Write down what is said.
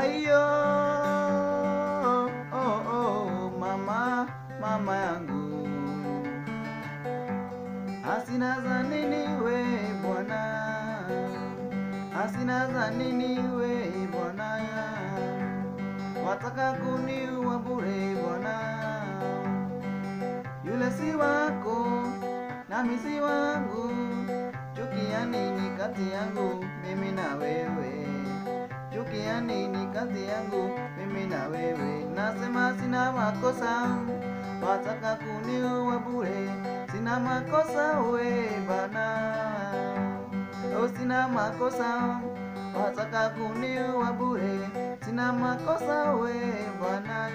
Ayo, oh, oh, mama, mama yangu, hasina za nini we bwana, hasina za nini we bwana, wataka kuniua bure bwana. Yule si wako nami si wangu, chukia nini kati yangu mimi na wewe? Chukia nini kati yangu mimi na wewe? Nasema sina makosa, wataka kuniua bure. Sina makosa we bana, oh sina makosa, wataka kuniua bure. Sina makosa we bana.